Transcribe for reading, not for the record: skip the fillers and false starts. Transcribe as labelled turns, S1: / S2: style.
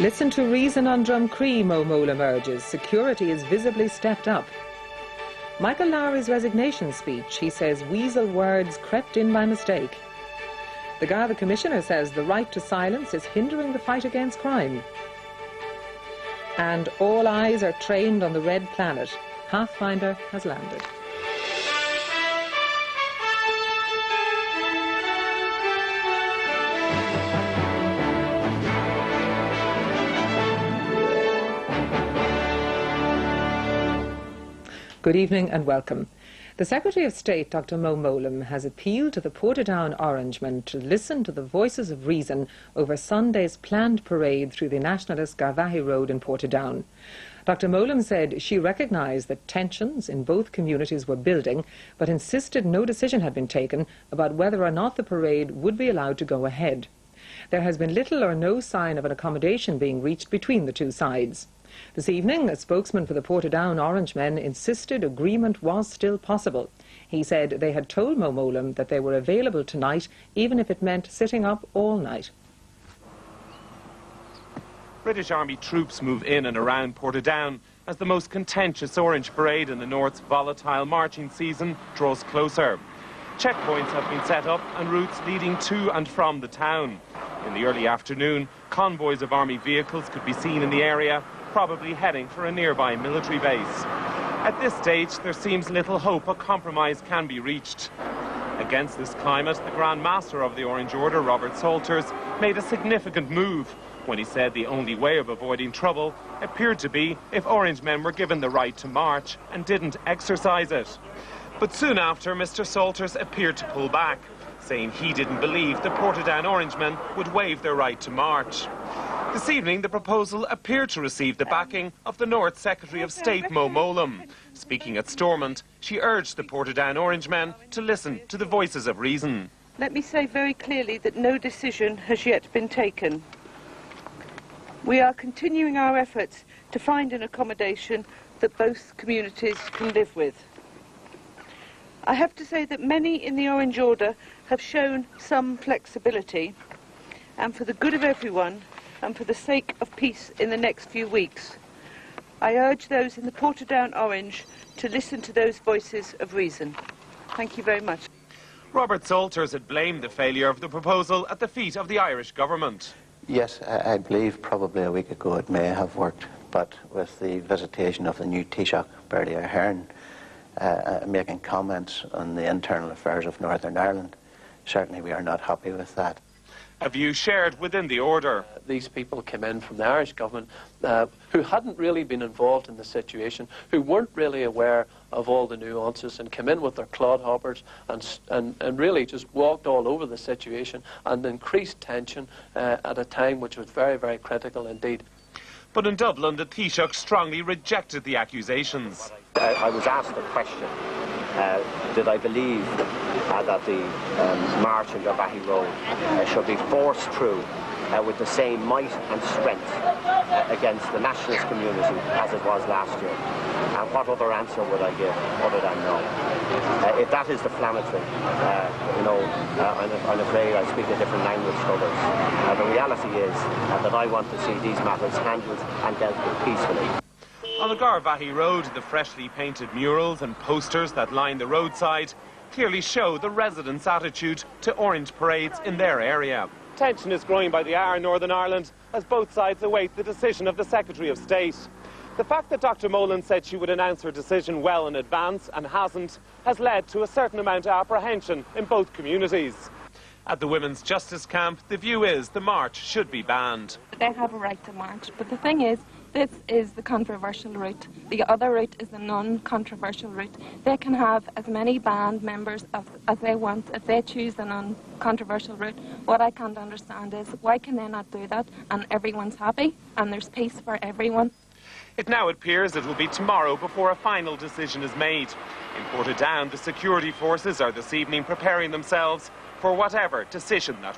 S1: Listen to reason on Drumcree, Mo Mole emerges. Security is visibly stepped up. Michael Lowry's resignation speech, he says weasel words crept in by mistake. The Garda Commissioner says the right to silence is hindering the fight against crime. And all eyes are trained on the red planet. Pathfinder has landed. Good evening and welcome. The Secretary of State, Dr. Mo Mole, has appealed to the Portadown Orangemen to listen to the voices of reason over Sunday's planned parade through the nationalist Garvaghey Road in Portadown. Dr. Mole said she recognised that tensions in both communities were building, but insisted no decision had been taken about whether or not the parade would be allowed to go ahead. There has been little or no sign of an accommodation being reached between the two sides. This evening, a spokesman for the Portadown Orangemen insisted agreement was still possible. He said they had told Mo Mole that they were available tonight, even if it meant sitting up all night.
S2: British Army troops move in and around Portadown as the most contentious Orange Parade in the North's volatile marching season draws closer. Checkpoints have been set up and routes leading to and from the town. In the early afternoon, convoys of army vehicles could be seen in the area, probably heading for a nearby military base. At this stage, there seems little hope a compromise can be reached. Against this climate, the Grand Master of the Orange Order, Robert Salters, made a significant move when he said the only way of avoiding trouble appeared to be if Orangemen were given the right to march and didn't exercise it. But soon after, Mr. Salters appeared to pull back, saying he didn't believe the Portadown Orangemen would waive their right to march. This evening, the proposal appeared to receive the backing of the North Secretary of State, Mo Mole. Speaking at Stormont, she urged the Portadown Orangemen to listen to the voices of reason.
S3: Let me say very clearly that no decision has yet been taken. We are continuing our efforts to find an accommodation that both communities can live with. I have to say that many in the Orange Order have shown some flexibility, and for the good of everyone, and for the sake of peace in the next few weeks, I urge those in the Portadown Orange to listen to those voices of reason. Thank you very much.
S2: Robert Salters had blamed the failure of the proposal at the feet of the Irish government.
S4: Yes, I believe probably a week ago it may have worked, but with the visitation of the new Taoiseach, Bertie Ahern, making comments on the internal affairs of Northern Ireland, certainly we are not happy with that.
S2: A view shared within the order.
S5: These people came in from the Irish government who hadn't really been involved in the situation, who weren't really aware of all the nuances, and came in with their clodhoppers and really just walked all over the situation and increased tension at a time which was very, very critical indeed.
S2: But in Dublin, the Taoiseach strongly rejected the accusations.
S6: I was asked a question, did I believe that the march on Garvaghey Road should be forced through with the same might and strength against the nationalist community as it was last year? And what other answer would I give other than no? If that is defamatory, I'm afraid I speak a different language to others. The reality is that I want to see these matters handled and dealt with peacefully.
S2: On the Garvaghey Road, the freshly painted murals and posters that line the roadside clearly show the residents' attitude to orange parades in their area. Tension is growing by the hour in Northern Ireland as both sides await the decision of the Secretary of State. The fact that Dr. Mole said she would announce her decision well in advance and hasn't has led to a certain amount of apprehension in both communities. At the Women's Justice Camp, the view is the march should be banned.
S7: They have a right to march, but the thing is, this is the controversial route. The other route is the non-controversial route. They can have as many band members as they want if they choose the non-controversial route. What I can't understand is why can they not do that and everyone's happy and there's peace for everyone?
S2: It now appears it will be tomorrow before a final decision is made. In Portadown, the security forces are this evening preparing themselves for whatever decision that